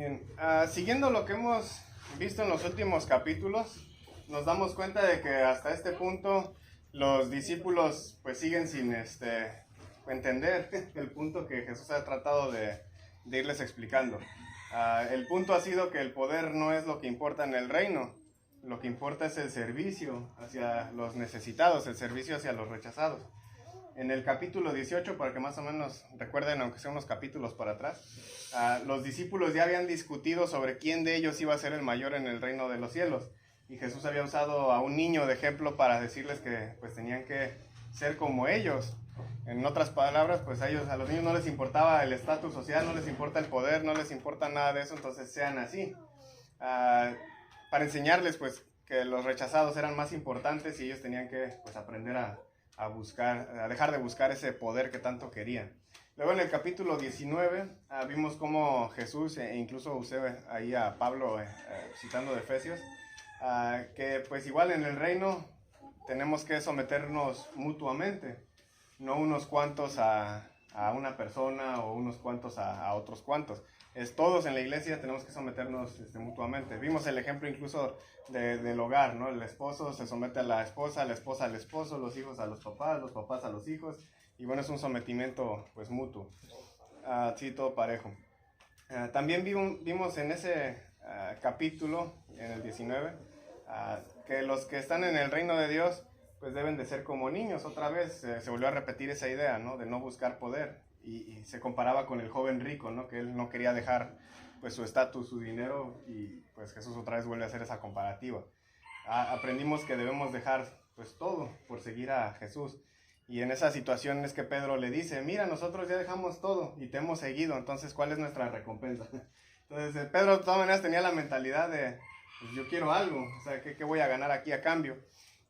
Bien, siguiendo lo que hemos visto en los últimos capítulos, nos damos cuenta de que hasta este punto los discípulos pues siguen sin entender el punto que Jesús ha tratado de irles explicando. El punto ha sido que el poder no es lo que importa en el reino, lo que importa es el servicio hacia los necesitados, el servicio hacia los rechazados. En el capítulo 18, para que más o menos recuerden, aunque sea unos capítulos para atrás, los discípulos ya habían discutido sobre quién de ellos iba a ser el mayor en el reino de los cielos. Y Jesús había usado a un niño de ejemplo para decirles que pues tenían que ser como ellos. En otras palabras, pues a los niños no les importaba el estatus social, no les importa el poder, no les importa nada de eso, entonces sean así. Para enseñarles pues que los rechazados eran más importantes y ellos tenían que pues aprender a dejar de buscar ese poder que tanto querían. Luego en el capítulo 19 vimos cómo Jesús, e incluso usé ahí a Pablo citando de Efesios, que pues igual en el reino tenemos que someternos mutuamente, no unos cuantos a una persona o unos cuantos a otros cuantos. Todos en la iglesia tenemos que someternos mutuamente. Vimos el ejemplo incluso del hogar, ¿no? El esposo se somete a la esposa al esposo, los hijos a los papás a los hijos, y bueno, es un sometimiento pues mutuo, sí, todo parejo. También vimos en ese capítulo, en el 19, que los que están en el reino de Dios pues deben de ser como niños. Otra vez se volvió a repetir esa idea, ¿no? De no buscar poder. Y se comparaba con el joven rico, ¿no? Que él no quería dejar pues su estatus, su dinero, y pues Jesús otra vez vuelve a hacer esa comparativa. Aprendimos que debemos dejar pues todo por seguir a Jesús. Y en esa situación es que Pedro le dice, mira, nosotros ya dejamos todo y te hemos seguido, entonces ¿cuál es nuestra recompensa? Entonces Pedro de todas maneras tenía la mentalidad de, pues yo quiero algo, o sea, ¿qué voy a ganar aquí a cambio?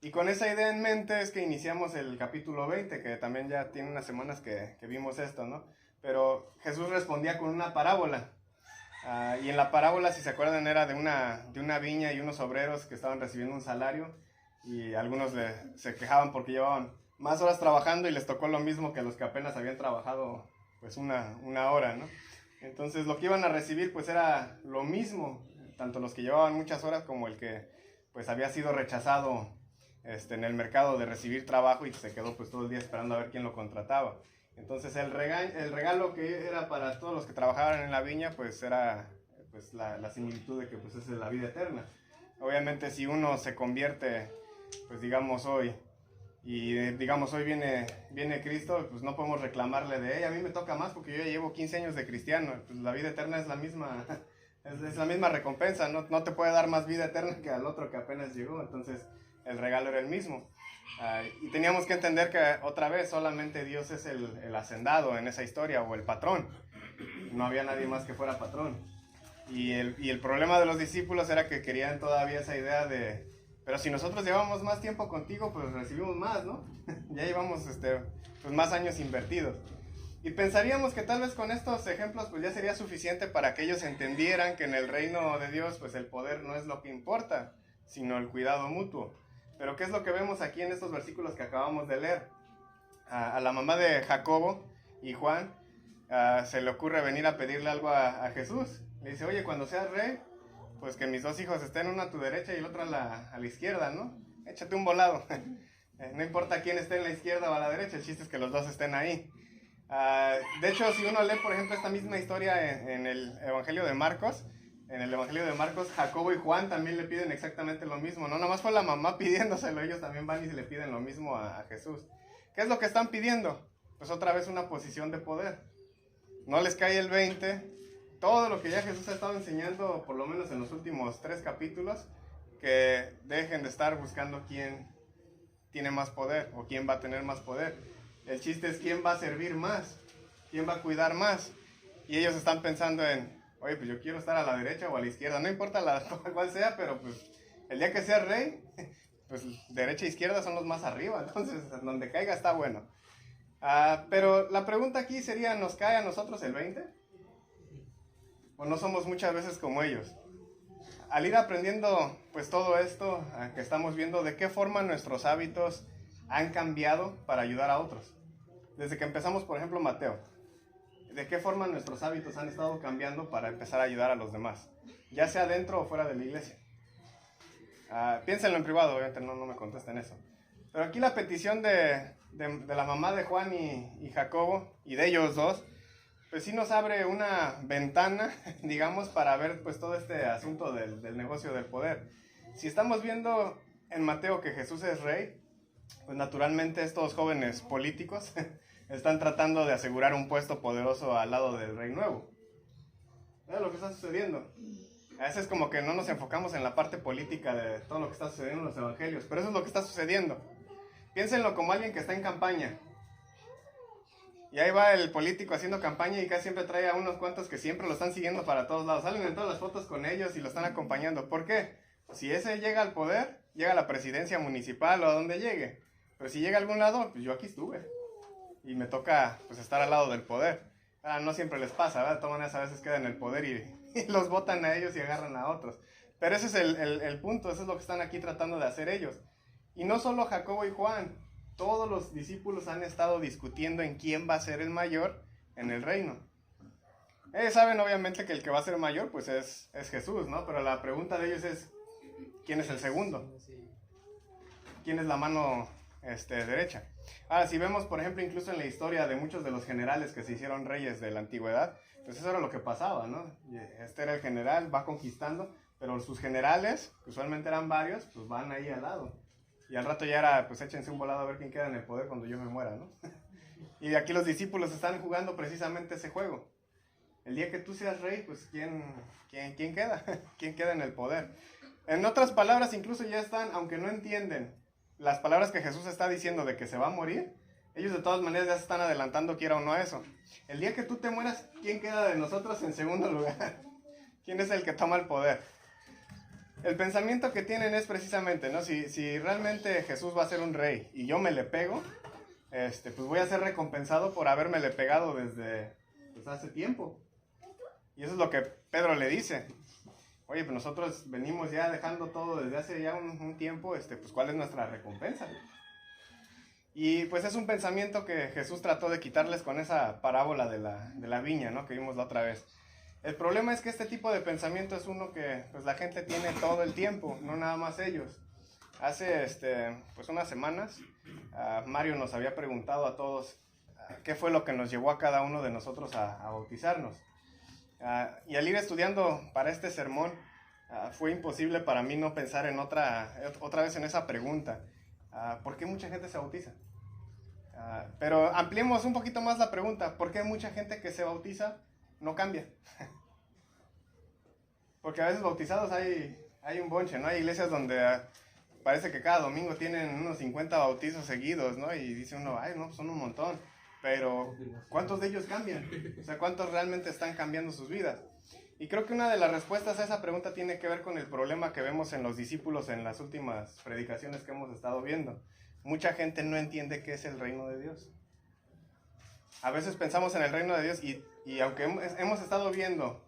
Y con esa idea en mente es que iniciamos el capítulo 20, que también ya tiene unas semanas que vimos esto, ¿no? Pero Jesús respondía con una parábola. Y en la parábola, si se acuerdan, era de una viña y unos obreros que estaban recibiendo un salario. Y algunos se quejaban porque llevaban más horas trabajando y les tocó lo mismo que a los que apenas habían trabajado pues una hora, ¿no? Entonces lo que iban a recibir pues era lo mismo, tanto los que llevaban muchas horas como el que pues había sido rechazado en el mercado de recibir trabajo y se quedó pues todo el día esperando a ver quién lo contrataba. Entonces el regalo que era para todos los que trabajaban en la viña pues era pues la similitud de que pues es la vida eterna. Obviamente si uno se convierte pues digamos hoy viene Cristo, pues no podemos reclamarle de a mí me toca más porque yo ya llevo 15 años de cristiano. Pues la vida eterna es la misma es la misma recompensa, no te puede dar más vida eterna que al otro que apenas llegó. Entonces el regalo era el mismo. Y teníamos que entender que otra vez solamente Dios es el hacendado en esa historia, o el patrón. No había nadie más que fuera patrón. Y el problema de los discípulos era que querían todavía esa idea de, pero si nosotros llevamos más tiempo contigo, pues recibimos más, ¿no? Ya llevamos pues más años invertidos. Y pensaríamos que tal vez con estos ejemplos pues ya sería suficiente para que ellos entendieran que en el reino de Dios pues el poder no es lo que importa, sino el cuidado mutuo. Pero ¿qué es lo que vemos aquí en estos versículos que acabamos de leer? A la mamá de Jacobo y Juan se le ocurre venir a pedirle algo a Jesús. Le dice, oye, cuando seas rey, pues que mis dos hijos estén uno a tu derecha y el otro a la izquierda, ¿no? Échate un volado. No importa quién esté en la izquierda o a la derecha, el chiste es que los dos estén ahí. De hecho, si uno lee, por ejemplo, esta misma historia en el Evangelio de Marcos, Jacobo y Juan también le piden exactamente lo mismo. No nomás fue la mamá pidiéndoselo, ellos también van y se le piden lo mismo a Jesús. ¿Qué es lo que están pidiendo? Pues otra vez una posición de poder. No les cae el 20. Todo lo que ya Jesús ha estado enseñando, por lo menos en los últimos 3 capítulos, que dejen de estar buscando quién tiene más poder o quién va a tener más poder. El chiste es quién va a servir más, quién va a cuidar más. Y ellos están pensando en, oye, pues yo quiero estar a la derecha o a la izquierda, no importa cuál sea, pero pues el día que sea rey, pues derecha e izquierda son los más arriba, entonces donde caiga está bueno. Pero la pregunta aquí sería, ¿nos cae a nosotros el 20? ¿O no somos muchas veces como ellos? Al ir aprendiendo pues todo esto que estamos viendo, ¿de qué forma nuestros hábitos han cambiado para ayudar a otros? Desde que empezamos, por ejemplo, Mateo. de qué forma nuestros hábitos han estado cambiando para empezar a ayudar a los demás, ya sea dentro o fuera de la iglesia. Piénsenlo en privado, obviamente no me contesten eso. Pero aquí la petición de la mamá de Juan y Jacobo, y de ellos dos, pues sí nos abre una ventana, digamos, para ver pues todo este asunto del negocio del poder. Si estamos viendo en Mateo que Jesús es rey, pues naturalmente estos jóvenes políticos están tratando de asegurar un puesto poderoso al lado del rey nuevo. ¿Ves lo que está sucediendo? A veces como que no nos enfocamos en la parte política de todo lo que está sucediendo en los evangelios, pero eso es lo que está sucediendo. Piénsenlo como alguien que está en campaña. Y ahí va el político haciendo campaña y casi siempre trae a unos cuantos que siempre lo están siguiendo para todos lados. Salen en todas las fotos con ellos y lo están acompañando. ¿Por qué? Si ese llega al poder, llega a la presidencia municipal o a donde llegue. Pero si llega a algún lado, pues yo aquí estuve. Y me toca pues estar al lado del poder. No siempre les pasa, ¿verdad? De todas maneras a veces quedan en el poder y los botan a ellos y agarran a otros. Pero ese es el punto, eso es lo que están aquí tratando de hacer ellos. Y no solo Jacobo y Juan, todos los discípulos han estado discutiendo en quién va a ser el mayor en el reino. Ellos saben obviamente que el que va a ser mayor pues es Jesús, ¿no? Pero la pregunta de ellos es, ¿quién es el segundo? ¿Quién es la mano derecha? Ahora, si vemos, por ejemplo, incluso en la historia de muchos de los generales que se hicieron reyes de la antigüedad, pues eso era lo que pasaba, ¿no? Este era el general, va conquistando, pero sus generales, que usualmente eran varios, pues van ahí al lado. Y al rato ya era, pues échense un volado a ver quién queda en el poder cuando yo me muera, ¿no? Y aquí los discípulos están jugando precisamente ese juego. El día que tú seas rey, pues ¿quién queda? ¿Quién queda en el poder? En otras palabras, incluso ya están, aunque no entienden las palabras que Jesús está diciendo de que se va a morir, ellos de todas maneras ya se están adelantando, quiera o no, a eso. El día que tú te mueras, ¿quién queda de nosotros en segundo lugar? ¿Quién es el que toma el poder? El pensamiento que tienen es precisamente, ¿no? Si realmente Jesús va a ser un rey y yo me le pego, pues voy a ser recompensado por haberme le pegado desde pues, hace tiempo. Y eso es lo que Pedro le dice. Oye, pues nosotros venimos ya dejando todo desde hace ya un tiempo, pues ¿cuál es nuestra recompensa? Y pues es un pensamiento que Jesús trató de quitarles con esa parábola de la viña, ¿no? Que vimos la otra vez. El problema es que este tipo de pensamiento es uno que pues la gente tiene todo el tiempo, no nada más ellos. Hace pues unas semanas, Mario nos había preguntado a todos qué fue lo que nos llevó a cada uno de nosotros a bautizarnos. Y al ir estudiando para este sermón, fue imposible para mí no pensar en otra vez en esa pregunta. ¿Por qué mucha gente se bautiza? Pero ampliemos un poquito más la pregunta. ¿Por qué mucha gente que se bautiza no cambia? Porque a veces bautizados hay un bonche, ¿no? Hay iglesias donde parece que cada domingo tienen unos 50 bautizos seguidos, ¿no? Y dice uno, ay, no, son un montón. Pero, ¿cuántos de ellos cambian? O sea, ¿cuántos realmente están cambiando sus vidas? Y creo que una de las respuestas a esa pregunta tiene que ver con el problema que vemos en los discípulos en las últimas predicaciones que hemos estado viendo. Mucha gente no entiende qué es el reino de Dios. A veces pensamos en el reino de Dios y aunque hemos estado viendo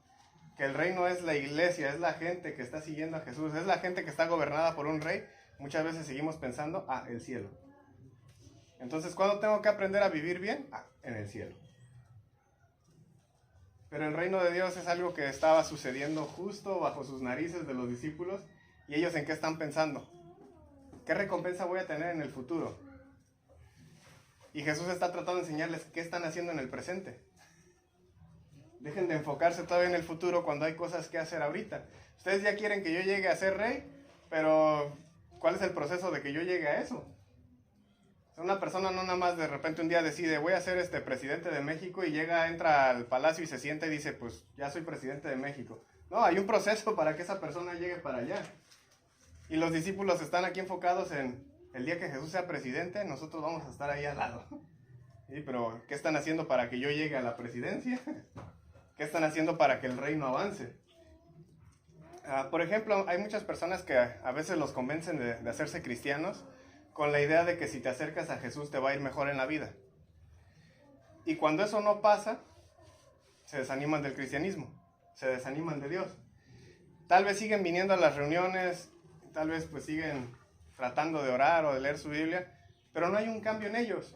que el reino es la iglesia, es la gente que está siguiendo a Jesús, es la gente que está gobernada por un rey, muchas veces seguimos pensando, el cielo. Entonces, ¿cuándo tengo que aprender a vivir bien? En el cielo. Pero el reino de Dios es algo que estaba sucediendo justo bajo sus narices de los discípulos. ¿Y ellos en qué están pensando? ¿Qué recompensa voy a tener en el futuro? Y Jesús está tratando de enseñarles qué están haciendo en el presente. Dejen de enfocarse todavía en el futuro cuando hay cosas que hacer ahorita. Ustedes ya quieren que yo llegue a ser rey, pero ¿cuál es el proceso de que yo llegue a eso? Una persona no nada más de repente un día decide, voy a ser presidente de México, y entra al palacio y se sienta y dice, pues ya soy presidente de México. No, hay un proceso para que esa persona llegue para allá. Y los discípulos están aquí enfocados en el día que Jesús sea presidente, nosotros vamos a estar ahí al lado. ¿Sí? Pero, ¿qué están haciendo para que yo llegue a la presidencia? ¿Qué están haciendo para que el reino avance? Por ejemplo, hay muchas personas que a veces los convencen de hacerse cristianos con la idea de que si te acercas a Jesús te va a ir mejor en la vida. Y cuando eso no pasa, se desaniman del cristianismo, se desaniman de Dios. Tal vez siguen viniendo a las reuniones, tal vez pues siguen tratando de orar o de leer su Biblia, pero no hay un cambio en ellos.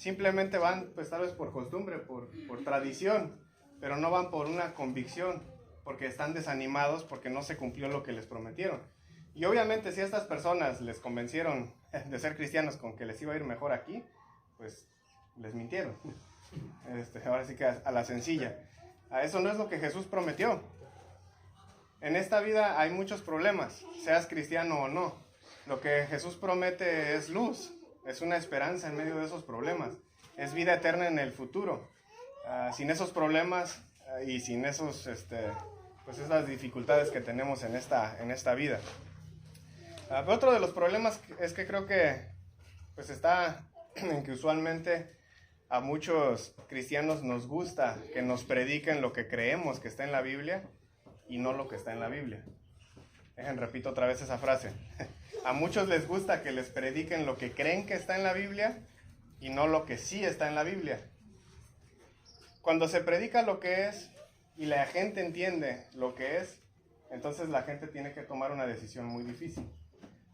simplemente van pues tal vez por costumbre, por tradición, pero no van por una convicción, porque están desanimados porque no se cumplió lo que les prometieron. Y obviamente si a estas personas les convencieron de ser cristianos con que les iba a ir mejor aquí, pues les mintieron. Ahora sí que a la sencilla. A eso no es lo que Jesús prometió. En esta vida hay muchos problemas, seas cristiano o no. Lo que Jesús promete es luz, es una esperanza en medio de esos problemas, es vida eterna en el futuro. Sin esos problemas y sin esos, pues esas dificultades que tenemos en esta vida. Pero otro de los problemas es que creo que pues está en que usualmente a muchos cristianos nos gusta que nos prediquen lo que creemos que está en la Biblia y no lo que está en la Biblia. Repito otra vez esa frase. A muchos les gusta que les prediquen lo que creen que está en la Biblia y no lo que sí está en la Biblia. Cuando se predica lo que es y la gente entiende lo que es, entonces la gente tiene que tomar una decisión muy difícil.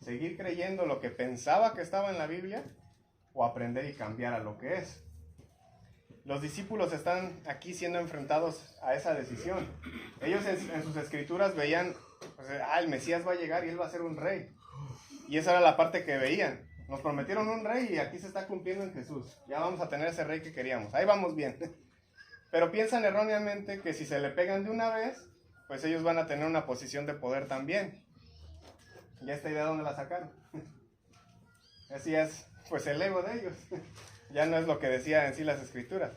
Seguir creyendo lo que pensaba que estaba en la Biblia o aprender y cambiar a lo que es. Los discípulos están aquí siendo enfrentados a esa decisión. Ellos en sus escrituras veían, pues, el Mesías va a llegar y él va a ser un rey. Y esa era la parte que veían. Nos prometieron un rey y aquí se está cumpliendo en Jesús. Ya vamos a tener ese rey que queríamos. Ahí vamos bien. Pero piensan erróneamente que si se le pegan de una vez, pues ellos van a tener una posición de poder también. ¿Y esta idea dónde la sacaron? Así es, pues el ego de ellos. Ya no es lo que decía en sí las escrituras.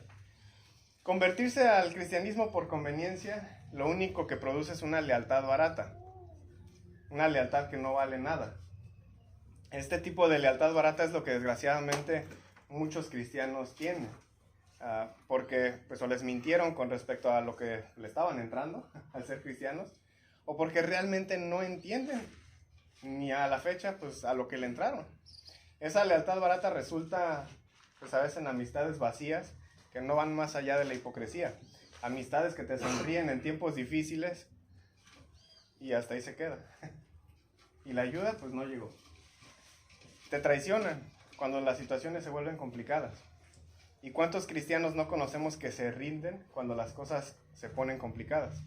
Convertirse al cristianismo por conveniencia, lo único que produce es una lealtad barata. Una lealtad que no vale nada. Este tipo de lealtad barata es lo que desgraciadamente muchos cristianos tienen. Porque pues o les mintieron con respecto a lo que le estaban entrando al ser cristianos, o porque realmente no entienden ni a la fecha pues a lo que le entraron. Esa lealtad barata resulta pues a veces en amistades vacías que no van más allá de la hipocresía. Amistades que te sonríen en tiempos difíciles y hasta ahí se queda. Y la ayuda pues no llegó. Te traicionan cuando las situaciones se vuelven complicadas. ¿Y cuántos cristianos no conocemos que se rinden cuando las cosas se ponen complicadas?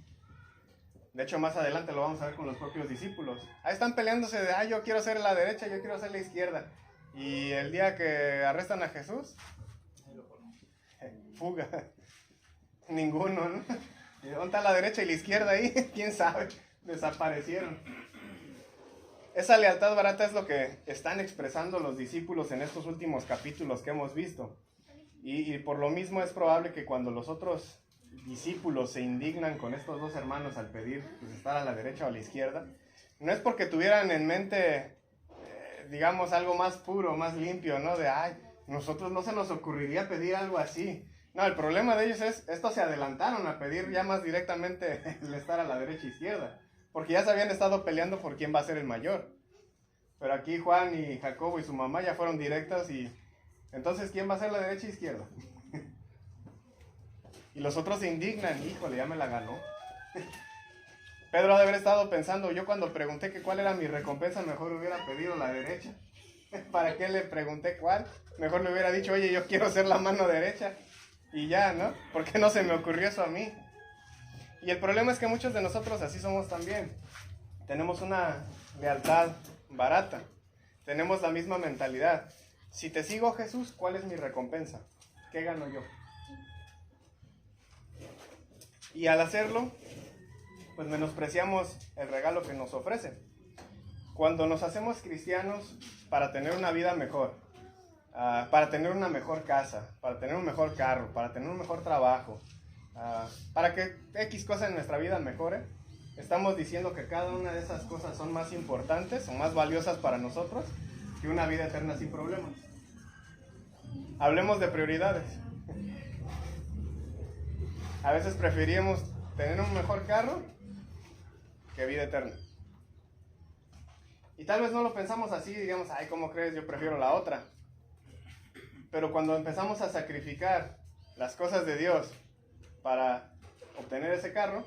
De hecho, más adelante lo vamos a ver con los propios discípulos. Ahí están peleándose de, yo quiero ser la derecha, yo quiero ser la izquierda. Y el día que arrestan a Jesús, fuga. Ninguno, ¿no? ¿Y dónde está la derecha y la izquierda ahí? ¿Quién sabe? Desaparecieron. Esa lealtad barata es lo que están expresando los discípulos en estos últimos capítulos que hemos visto. Y por lo mismo es probable que cuando los otros discípulos se indignan con estos dos hermanos al pedir pues, estar a la derecha o a la izquierda, no es porque tuvieran en mente, digamos, algo más puro, más limpio, ¿no? De, nosotros no se nos ocurriría pedir algo así. No, el problema de ellos es, estos se adelantaron a pedir ya más directamente el estar a la derecha e izquierda, porque ya se habían estado peleando por quién va a ser el mayor. Pero aquí Juan y Jacobo y su mamá ya fueron directos y entonces, ¿quién va a ser la derecha e izquierda? Y los otros se indignan, híjole, ya me la ganó. Pedro ha de haber estado pensando, yo cuando pregunté que cuál era mi recompensa, mejor hubiera pedido la derecha. ¿Para qué le pregunté cuál? Mejor le hubiera dicho, oye, yo quiero ser la mano derecha. Y ya, ¿no? ¿Por qué no se me ocurrió eso a mí? Y el problema es que muchos de nosotros así somos también. Tenemos una lealtad barata. Tenemos la misma mentalidad. Si te sigo, Jesús, ¿cuál es mi recompensa? ¿Qué gano yo? Y al hacerlo, pues menospreciamos el regalo que nos ofrece. Cuando nos hacemos cristianos para tener una vida mejor, para tener una mejor casa, para tener un mejor carro, para tener un mejor trabajo, para que X cosa en nuestra vida mejore, estamos diciendo que cada una de esas cosas son más importantes o más valiosas para nosotros que una vida eterna sin problemas. Hablemos de prioridades. A veces preferimos tener un mejor carro que vida eterna. Y tal vez no lo pensamos así, digamos, ¿cómo crees? Yo prefiero la otra. Pero cuando empezamos a sacrificar las cosas de Dios para obtener ese carro,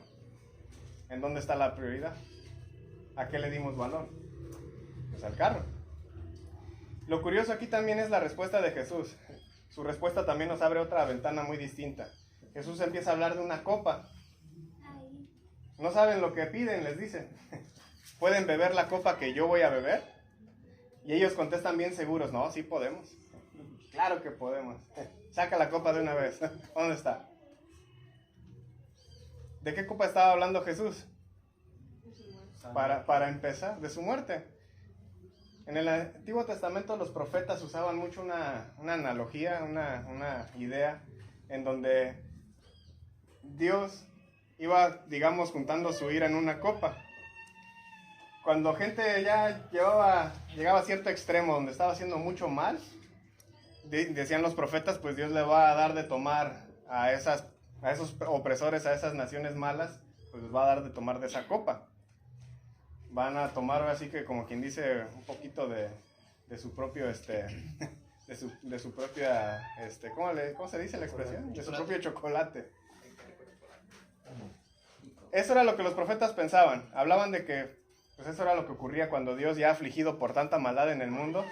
¿en dónde está la prioridad? ¿A qué le dimos valor? Pues al carro. Lo curioso aquí también es la respuesta de Jesús. su respuesta también nos abre otra ventana muy distinta. Jesús empieza a hablar de una copa. No saben lo que piden, les dice. ¿Pueden beber la copa que yo voy a beber? Y ellos contestan bien seguros, no, sí podemos. Claro que podemos. Saca la copa de una vez. ¿Dónde está? ¿De qué copa estaba hablando Jesús? Para empezar, de su muerte. En el Antiguo Testamento los profetas usaban mucho una analogía, una idea, en donde Dios iba, digamos, juntando su ira en una copa. Cuando gente ya llegaba a cierto extremo donde estaba haciendo mucho mal, decían los profetas, pues Dios le va a dar de tomar a esos opresores, a esas naciones malas, pues les va a dar de tomar de esa copa. Van a tomar, así que como quien dice, un poquito de su propio, de su propia, ¿cómo se dice la expresión? De su propio chocolate. Eso era lo que los profetas pensaban. Hablaban de que, pues eso era lo que ocurría cuando Dios, ya afligido por tanta maldad en el mundo,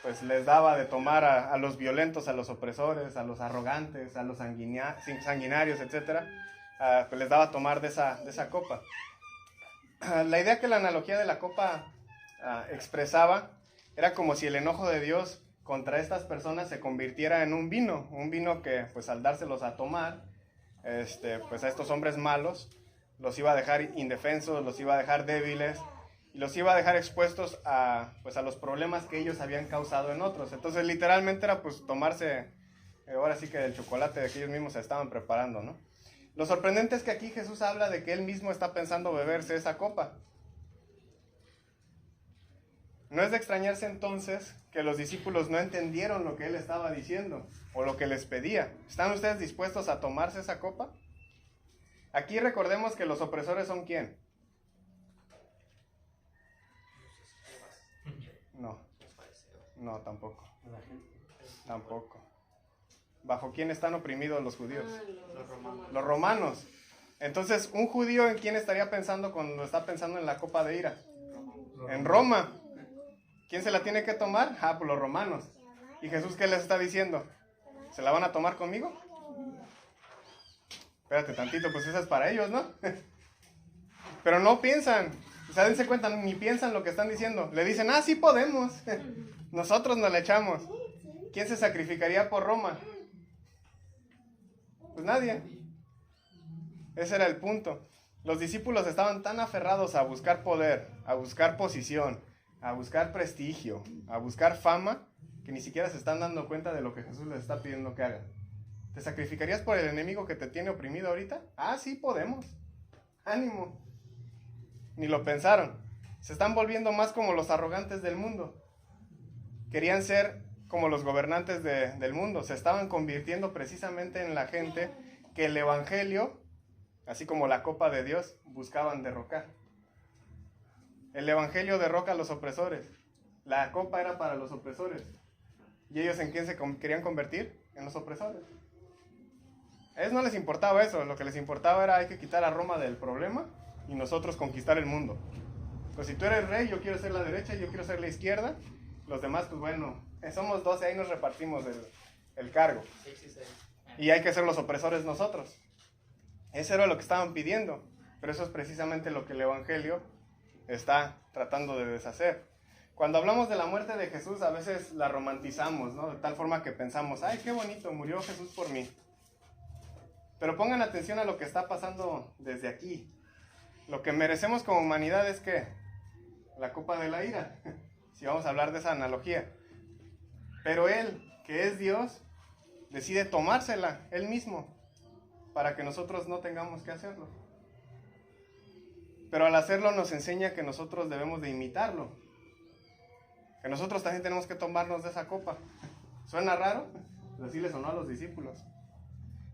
pues les daba de tomar a los violentos, a los opresores, a los arrogantes, a los sanguinarios, etc. Pues les daba a tomar de esa copa. La idea que la analogía de la copa expresaba era como si el enojo de Dios contra estas personas se convirtiera en un vino que pues al dárselos a tomar, pues a estos hombres malos, los iba a dejar indefensos, los iba a dejar débiles, y los iba a dejar expuestos a los problemas que ellos habían causado en otros. Entonces literalmente era pues tomarse, ahora sí que el chocolate de que ellos mismos se estaban preparando, ¿no? Lo sorprendente es que aquí Jesús habla de que él mismo está pensando beberse esa copa. No es de extrañarse entonces que los discípulos no entendieron lo que él estaba diciendo o lo que les pedía. ¿Están ustedes dispuestos a tomarse esa copa? Aquí recordemos que los opresores son ¿quién? No, tampoco. Tampoco. ¿Bajo quién están oprimidos los judíos? Los romanos. Entonces, ¿un judío en quién estaría pensando cuando está pensando en la copa de ira? En Roma. ¿Quién se la tiene que tomar? Pues los romanos. ¿Y Jesús qué les está diciendo? ¿Se la van a tomar conmigo? Espérate tantito, pues esa es para ellos, ¿no? Pero no piensan. O sea, dense cuenta, ni piensan lo que están diciendo. Le dicen, sí podemos. Nosotros nos la echamos. ¿Quién se sacrificaría por Roma? Pues nadie. Ese era el punto. Los discípulos estaban tan aferrados a buscar poder, a buscar posición, a buscar prestigio, a buscar fama, que ni siquiera se están dando cuenta de lo que Jesús les está pidiendo que hagan. ¿Te sacrificarías por el enemigo que te tiene oprimido ahorita? Sí podemos. Ánimo. Ni lo pensaron. Se están volviendo más como los arrogantes del mundo. Querían ser como los gobernantes del mundo. Se estaban convirtiendo precisamente en la gente que el evangelio, así como la copa de Dios, buscaban derrocar. El evangelio derroca a los opresores. La copa era para los opresores. ¿Y ellos en quién se querían convertir? En los opresores. A ellos no les importaba eso. Lo que les importaba era hay que quitar a Roma del problema y nosotros conquistar el mundo. Pues si tú eres rey, yo quiero ser la derecha, yo quiero ser la izquierda. Los demás, pues bueno, somos 12, ahí nos repartimos el cargo. Y hay que ser los opresores nosotros. Eso era lo que estaban pidiendo. Pero eso es precisamente lo que el evangelio está tratando de deshacer. Cuando hablamos de la muerte de Jesús, a veces la romantizamos, ¿no? De tal forma que pensamos, qué bonito, murió Jesús por mí. Pero pongan atención a lo que está pasando desde aquí. Lo que merecemos como humanidad es que la copa de la ira, si vamos a hablar de esa analogía. Pero Él, que es Dios, decide tomársela Él mismo para que nosotros no tengamos que hacerlo. Pero al hacerlo nos enseña que nosotros debemos de imitarlo. Que nosotros también tenemos que tomarnos de esa copa. ¿Suena raro? Pero así le sonó a los discípulos.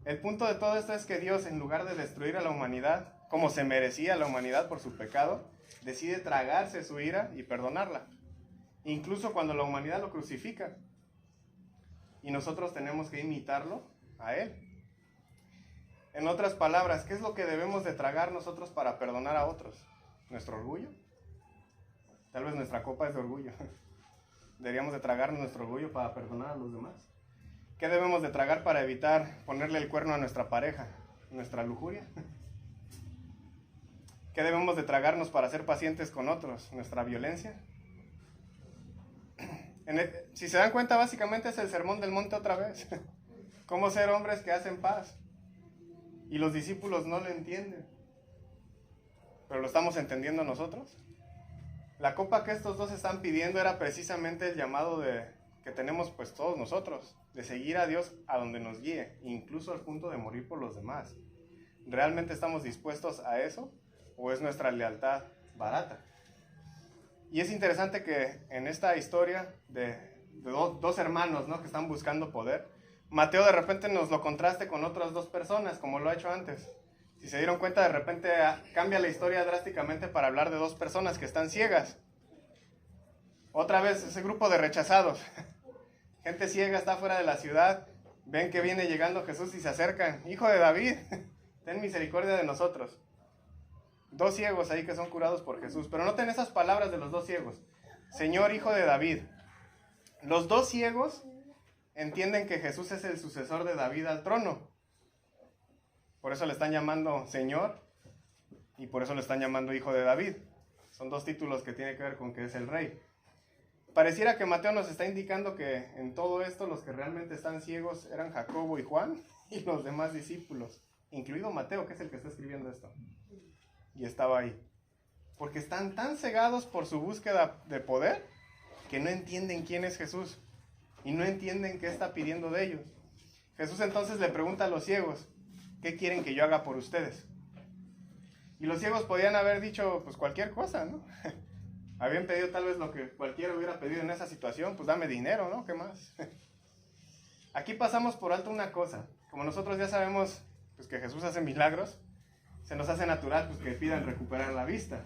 El punto de todo esto es que Dios, en lugar de destruir a la humanidad, como se merecía la humanidad por su pecado, decide tragarse su ira y perdonarla. Incluso cuando la humanidad lo crucifica. Y nosotros tenemos que imitarlo a Él. En otras palabras, ¿qué es lo que debemos de tragar nosotros para perdonar a otros? ¿Nuestro orgullo? Tal vez nuestra copa es de orgullo. Deberíamos de tragar nuestro orgullo para perdonar a los demás. ¿Qué debemos de tragar para evitar ponerle el cuerno a nuestra pareja? ¿Nuestra lujuria? ¿Qué debemos de tragarnos para ser pacientes con otros? ¿Nuestra violencia? Si se dan cuenta, básicamente es el sermón del monte otra vez. ¿Cómo ser hombres que hacen paz? Y los discípulos no lo entienden. ¿Pero lo estamos entendiendo nosotros? La copa que estos dos están pidiendo era precisamente el llamado que tenemos pues todos nosotros, de seguir a Dios a donde nos guíe, incluso al punto de morir por los demás. ¿Realmente estamos dispuestos a eso? ¿O es nuestra lealtad barata? Y es interesante que en esta historia de dos hermanos, ¿no?, que están buscando poder, Mateo de repente nos lo contraste con otras dos personas, como lo ha hecho antes. Si se dieron cuenta, de repente cambia la historia drásticamente para hablar de dos personas que están ciegas. Otra vez, ese grupo de rechazados. Gente ciega está fuera de la ciudad, ven que viene llegando Jesús y se acercan. Hijo de David, ten misericordia de nosotros. Dos ciegos ahí que son curados por Jesús. Pero noten esas palabras de los dos ciegos. Señor, hijo de David. Los dos ciegos entienden que Jesús es el sucesor de David al trono. Por eso le están llamando Señor y por eso le están llamando Hijo de David. Son dos títulos que tienen que ver con que es el rey. Pareciera que Mateo nos está indicando que en todo esto los que realmente están ciegos eran Jacobo y Juan y los demás discípulos, incluido Mateo, que es el que está escribiendo esto. Y estaba ahí. Porque están tan cegados por su búsqueda de poder que no entienden quién es Jesús y no entienden qué está pidiendo de ellos. Jesús entonces le pregunta a los ciegos, ¿qué quieren que yo haga por ustedes? Y los ciegos podían haber dicho pues cualquier cosa, ¿no? Habían pedido tal vez lo que cualquiera hubiera pedido en esa situación, pues dame dinero, ¿no? ¿Qué más? Aquí pasamos por alto una cosa. Como nosotros ya sabemos pues, que Jesús hace milagros, se nos hace natural pues, que pidan recuperar la vista.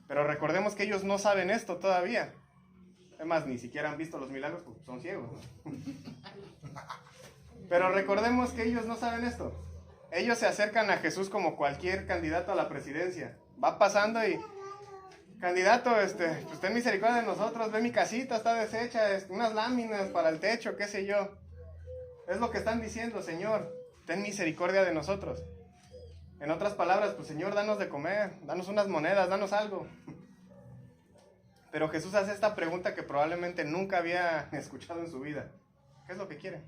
Pero recordemos que ellos no saben esto todavía. Además, ni siquiera han visto los milagros porque son ciegos, ¿no? Pero recordemos que ellos no saben esto. Ellos se acercan a Jesús como cualquier candidato a la presidencia. Va pasando y... Candidato, pues ten misericordia de nosotros, ve mi casita, está deshecha, unas láminas para el techo, qué sé yo. Es lo que están diciendo, Señor, ten misericordia de nosotros. En otras palabras, pues Señor, danos de comer, danos unas monedas, danos algo. Pero Jesús hace esta pregunta que probablemente nunca había escuchado en su vida. ¿Qué es lo que quiere?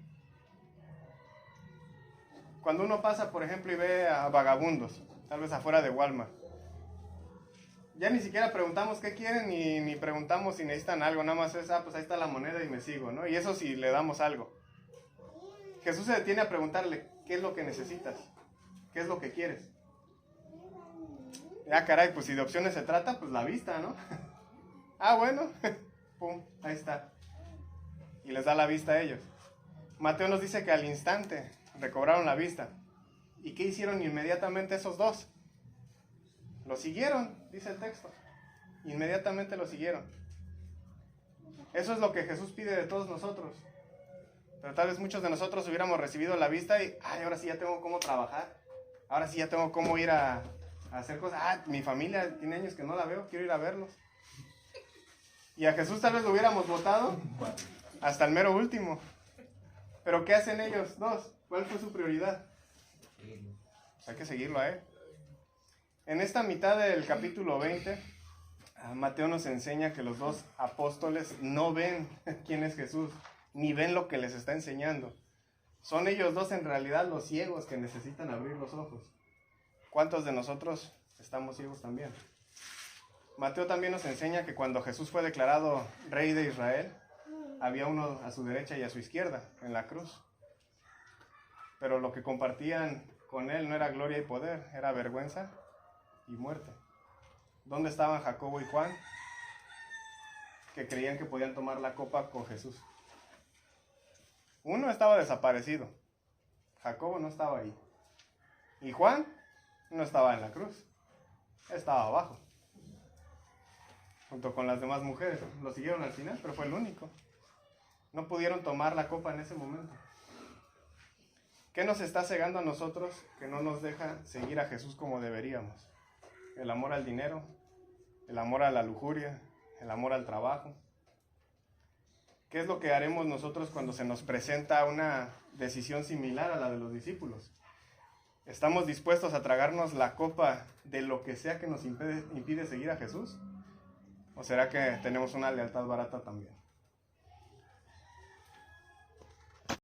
Cuando uno pasa, por ejemplo, y ve a vagabundos, tal vez afuera de Walmart, ya ni siquiera preguntamos qué quieren ni preguntamos si necesitan algo, nada más es, pues ahí está la moneda y me sigo, ¿no? Y eso si le damos algo. Jesús se detiene a preguntarle, ¿qué es lo que necesitas? ¿Qué es lo que quieres? Ya caray, pues si de opciones se trata, pues la vista, ¿no? Ah, bueno, pum, ahí está. Y les da la vista a ellos. Mateo nos dice que al instante recobraron la vista. ¿Y qué hicieron inmediatamente esos dos? Lo siguieron, dice el texto. Inmediatamente lo siguieron. Eso es lo que Jesús pide de todos nosotros. Pero tal vez muchos de nosotros hubiéramos recibido la vista y, ahora sí ya tengo cómo trabajar. Ahora sí ya tengo cómo ir a hacer cosas. Mi familia tiene años que no la veo, quiero ir a verlos. Y a Jesús tal vez lo hubiéramos votado hasta el mero último. Pero ¿qué hacen ellos dos? ¿Cuál fue su prioridad? Pues hay que seguirlo a él. En esta mitad del capítulo 20, Mateo nos enseña que los dos apóstoles no ven quién es Jesús, ni ven lo que les está enseñando. Son ellos dos en realidad los ciegos que necesitan abrir los ojos. ¿Cuántos de nosotros estamos ciegos también? Mateo también nos enseña que cuando Jesús fue declarado rey de Israel, había uno a su derecha y a su izquierda en la cruz. Pero lo que compartían con él no era gloria y poder, era vergüenza y muerte. ¿Dónde estaban Jacobo y Juan? Que creían que podían tomar la copa con Jesús. Uno estaba desaparecido. Jacobo no estaba ahí. Y Juan no estaba en la cruz. Estaba abajo. Junto con las demás mujeres. Lo siguieron al final, pero fue el único. No pudieron tomar la copa en ese momento. ¿Qué nos está cegando a nosotros que no nos deja seguir a Jesús como deberíamos? El amor al dinero, el amor a la lujuria, el amor al trabajo. ¿qué es lo que haremos nosotros cuando se nos presenta una decisión similar a la de los discípulos? ¿Estamos dispuestos a tragarnos la copa de lo que sea que nos impide seguir a Jesús? ¿O será que tenemos una lealtad barata también?